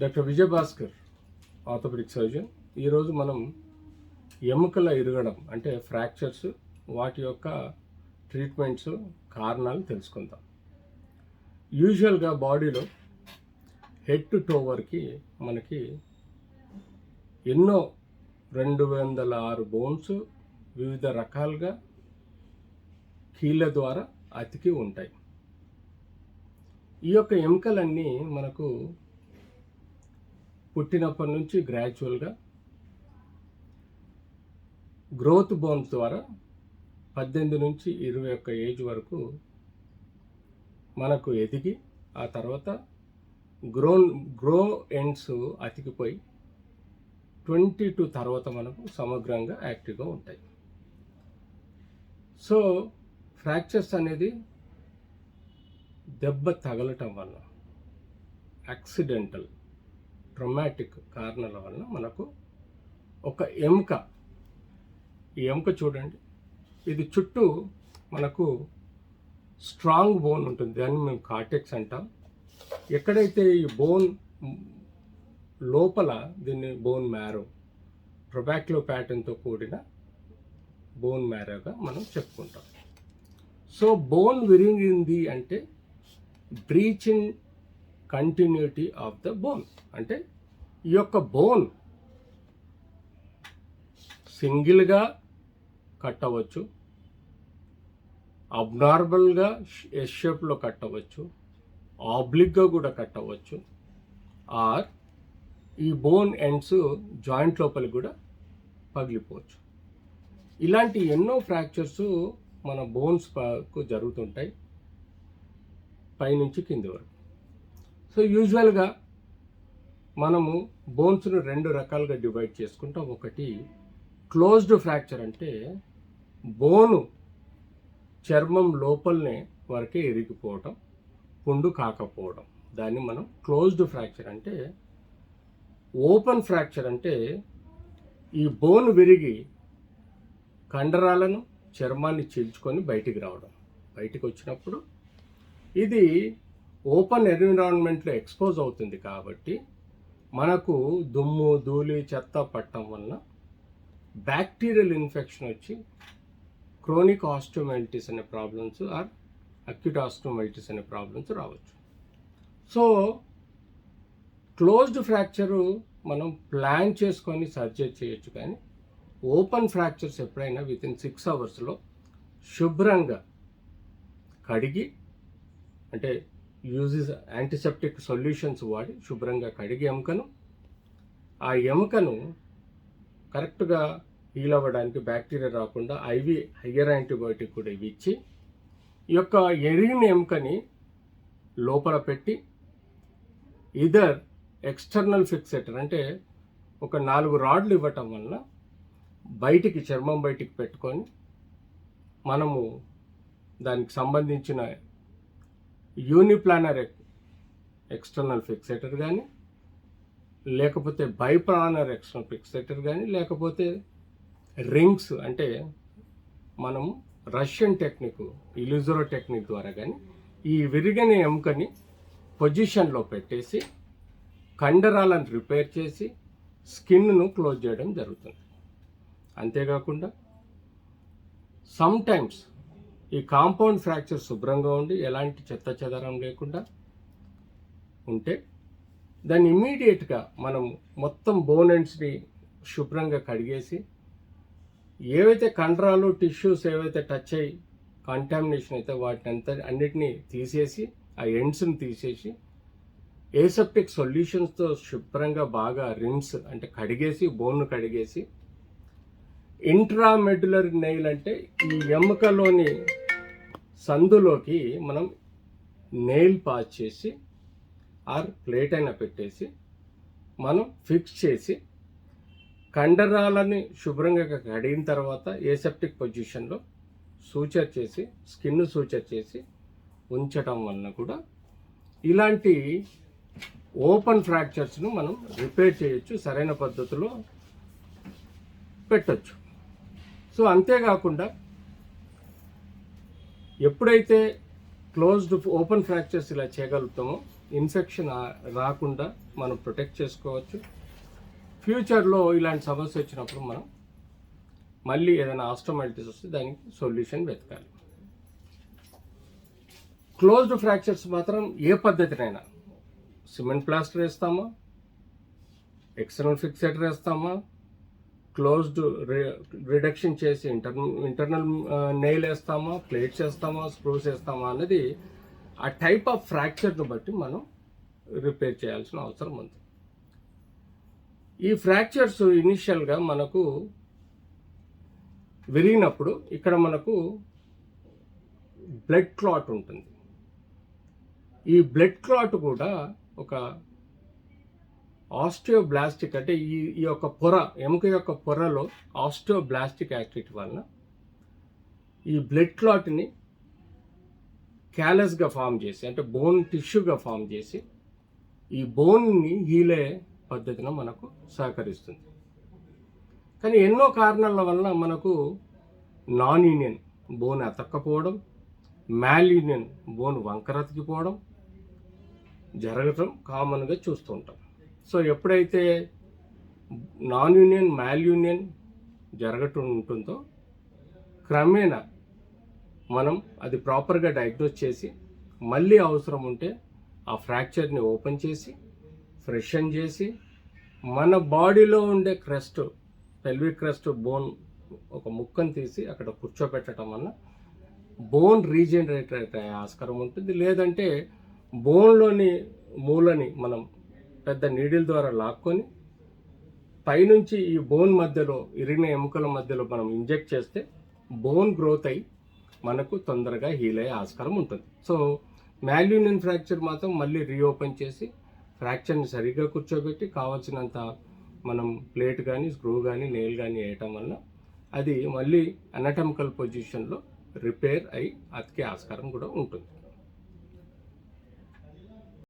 Doctor Vijayabhaskar, orthopaedic surgeon. ఈరోజు మనం ఎముకల ఇరగడం అంటే ఫ్రాక్చర్స్, వాటి యొక్క ట్రీట్మెంట్స్, కారణాలు తెలుసుకుందాం. యూజువల్గా బాడీలో హెడ్ టు టో వరకు మనకి ఎన్నో 206 బోన్స్ వివిధ రకాలుగా కీళ్ళ ద్వారా అతికి ఉంటాయి. ఈ యొక్క ఎముకలన్నీ మనకు పుట్టినప్పటి నుంచి గ్రాడ్యువల్గా గ్రోత్ బోన్స్ ద్వారా 18 నుంచి 21 ఏజ్ వరకు మనకు ఎదిగి ఆ తర్వాత గ్రో ఎండ్స్ అతికిపోయి 22 తర్వాత మనకు సమగ్రంగా యాక్టివ్గా ఉంటాయి. సో ఫ్రాక్చర్స్ అనేది దెబ్బ తగలటం వల్ల, యాక్సిడెంటల్ ట్రమాటిక్ కారణాల వలన మనకు ఒక ఎముక, ఈ ఎముక చూడండి, ఇది చుట్టూ మనకు స్ట్రాంగ్ బోన్ ఉంటుంది, దాన్ని మేము కార్టెక్స్ అంటాం. ఎక్కడైతే ఈ బోన్ లోపల దీన్ని బోన్ మ్యారో, ట్రొబాక్యులో ప్యాటర్న్తో కూడిన బోన్ మ్యారోగా మనం చెప్పుకుంటాం. సో బోన్ విరిగింది అంటే breach in continuity of the bone, అంటే ఈ యొక్క బోన్ సింగిల్గా కట్ అవ్వచ్చు, అబ్నార్మల్గా ఎస్ షేప్లో కట్ అవ్వచ్చు, ఆబ్లిక్గా కూడా కట్ అవ్వచ్చు, ఆర్ ఈ బోన్ ఎండ్స్ జాయింట్ లోపలికి కూడా పగిలిపోవచ్చు. ఇలాంటి ఎన్నో ఫ్రాక్చర్స్ మన బోన్స్కు జరుగుతుంటాయి పైనుంచి కింది వరకు. సో యూజువల్గా మనము బోన్స్ను 2 రకాలుగా డివైడ్ చేసుకుంటాం. ఒకటి క్లోజ్డ్ ఫ్రాక్చర్, అంటే బోను చర్మం లోపలనే వరకే ఇరిగిపోవటం, పుండు కాకపోవడం, దాన్ని మనం క్లోజ్డ్ ఫ్రాక్చర్ అంటే. ఓపెన్ ఫ్రాక్చర్ అంటే ఈ బోన్ విరిగి కండరాలను, చర్మాన్ని చీల్చుకొని బయటికి రావడం. బయటికి వచ్చినప్పుడు ఇది ఓపెన్ ఎన్విరాన్మెంట్లో ఎక్స్పోజ్ అవుతుంది కాబట్టి మనకు దుమ్ము, ధూళి, చెత్త పట్టడం వలన బ్యాక్టీరియల్ ఇన్ఫెక్షన్ వచ్చి క్రోనిక్ ఆస్టియోమైటిస్ అనే ప్రాబ్లమ్స్ ఆర్ అక్యూట్ ఆస్టియోమైటిస్ అనే ప్రాబ్లమ్స్ రావచ్చు. సో క్లోజ్డ్ ఫ్రాక్చరు మనం ప్లాన్ చేసుకొని సర్జరీ చేయొచ్చు, కానీ ఓపెన్ ఫ్రాక్చర్స్ ఎప్పుడైనా వితిన్ 6 అవర్స్లో శుభ్రంగా కడిగి, అంటే యూజెస్ యాంటీసెప్టిక్ సొల్యూషన్స్ వాడి శుభ్రంగా కడిగి ఎముకను, ఆ ఎముకను కరెక్ట్గా హీల్ అవ్వడానికి, బ్యాక్టీరియా రాకుండా హయ్యర్ యాంటీబయోటిక్ కూడా ఇచ్చి ఈ యొక్క ఎరిగిన ఎముకని లోపల పెట్టి ఇదర్ ఎక్స్టర్నల్ ఫిక్సేటర్, అంటే ఒక 4 రాడ్లు ఇవ్వటం వలన బయటికి, చర్మం బయటికి పెట్టుకొని మనము దానికి సంబంధించిన యూనిప్లానర్ ఎక్స్టర్నల్ ఫిక్సేటర్ కానీ, లేకపోతే బైప్లానర్ ఎక్స్టర్నల్ ఫిక్సేటర్ కానీ, లేకపోతే రింగ్స్, అంటే మనము రష్యన్ టెక్నిక్, ఇలిజరో టెక్నిక్ ద్వారా కానీ ఈ విరిగిన ఎముకని పొజిషన్లో పెట్టేసి కండరాలను రిపేర్ చేసి స్కిన్ను క్లోజ్ చేయడం జరుగుతుంది. అంతేకాకుండా సమ్టైమ్స్ ఈ కాంపౌండ్ ఫ్రాక్చర్ శుభ్రంగా ఉండి ఎలాంటి చెత్త చెదరం లేకుండా ఉంటే దాన్ని ఇమ్మీడియట్గా మనం మొత్తం బోన్ ఎండ్స్ని శుభ్రంగా కడిగేసి, ఏవైతే కండరాలు, టిష్యూస్ ఏవైతే టచ్ అయ్యి కంటామినేషన్ అయితే వాటిని అన్నిటినీ తీసేసి, ఆ ఎండ్స్ని తీసేసి ఏసెప్టిక్ సొల్యూషన్స్తో శుభ్రంగా బాగా రిన్స్, అంటే కడిగేసి, బోన్ను కడిగేసి, ఇంట్రామెడ్యులర్ నెయిల్, అంటే ఈ ఎముకలోని సందులోకి మనం నెయిల్ పాస్ చేసి ఆర్ ప్లేట్ అయినా పెట్టేసి మనం ఫిక్స్ చేసి కండరాలని శుభ్రంగా కడిగిన తర్వాత ఏసెప్టిక్ పొజిషన్లో సూచర్ చేసి, స్కిన్ సూచర్ చేసి ఉంచటం వలన కూడా ఇలాంటి ఓపెన్ ఫ్రాక్చర్స్ను మనం రిపేర్ చేయొచ్చు, సరైన పద్ధతిలో పెట్టచ్చు. సో అంతేకాకుండా ఎప్పుడైతే క్లోజ్డ్ ఓపెన్ ఫ్రాక్చర్స్ ఇలా చేయగలుగుతామో ఇన్ఫెక్షన్ రాకుండా మనం ప్రొటెక్ట్ చేసుకోవచ్చు. ఫ్యూచర్లో ఇలాంటి సమస్య వచ్చినప్పుడు మనం మళ్ళీ ఏదైనా ఆస్టోమైటిస్ వస్తే దానికి సొల్యూషన్ వెతకాలి. క్లోజ్డ్ ఫ్రాక్చర్స్ మాత్రం ఏ పద్ధతినైనా సిమెంట్ ప్లాస్టర్ వేస్తామా, ఎక్స్టర్నల్ ఫిక్సేటర్ వేస్తామా, క్లోజ్డ్ రిడక్షన్ చేసి ఇంటర్నల్ నెయిల్ వేస్తామా, ప్లేట్స్ వేస్తామా, స్క్రూస్ వేస్తామా అన్నది ఆ టైప్ ఆఫ్ ఫ్రాక్చర్ను బట్టి మనం రిపేర్ చేయాల్సిన అవసరం ఉంది. ఈ ఫ్రాక్చర్స్ ఇనిషియల్గా మనకు విరిగినప్పుడు ఇక్కడ మనకు బ్లడ్ క్లాట్ ఉంటుంది. ఈ బ్లడ్ క్లాట్ కూడా ఒక ఆస్టియోబ్లాస్టిక్ అంటే ఈ యొక్క పొర, ఎముక యొక్క పొరలో ఆస్టియోబ్లాస్టిక్ యాక్టివిటీ వలన ఈ బ్లడ్ క్లాట్ని క్యాలస్గా ఫామ్ చేసి, అంటే బోన్ టిష్యూగా ఫామ్ చేసి ఈ బోన్ని హీలే పద్ధతిలో మనకు సహకరిస్తుంది. కానీ ఎన్నో కారణాల వలన మనకు non union bone అతక్కపోవడం, మ్యాల్ union bone వంకరతికిపోవడం జరగటం కామన్గా చూస్తూ ఉంటాం. సో ఎప్పుడైతే నాన్ యూనియన్, మ్యాల్ యూనియన్ జరగటం ఉంటుందో క్రమేణా మనం అది ప్రాపర్గా డయాగ్నోస్ చేసి మళ్ళీ అవసరం ఉంటే ఆ ఫ్రాక్చర్ని ఓపెన్ చేసి ఫ్రెషన్ చేసి మన బాడీలో ఉండే క్రస్ట్, పెల్విక్ క్రస్ట్ బోన్ ఒక ముక్కను తీసి అక్కడ కూర్చోబెట్టడం వల్ల బోన్ రీజనరేట్ అయ్యే ఆస్కారం ఉంటుంది. లేదంటే బోన్లోని మూలని మనం పెద్ద నీడిల్ ద్వారా లాక్కొని పైనుంచి ఈ బోన్ మధ్యలో, ఇరిగిన ఎముకల మధ్యలో మనం ఇంజెక్ట్ చేస్తే బోన్ గ్రోత్ అయ్యి మనకు తొందరగా హీల్ అయ్యే ఆస్కారం ఉంటుంది. సో మ్యాల్యూనియన్ ఫ్రాక్చర్ మాత్రం మళ్ళీ రీఓపెన్ చేసి ఫ్రాక్చర్ని సరిగ్గా కూర్చోబెట్టి కావాల్సినంత మనం ప్లేట్ కానీ, స్క్రూ కానీ, నెయిల్ కానీ వేయటం వల్ల అది మళ్ళీ అనటమికల్ పొజిషన్లో రిపేర్ అయి అతికే ఆస్కారం కూడా ఉంటుంది.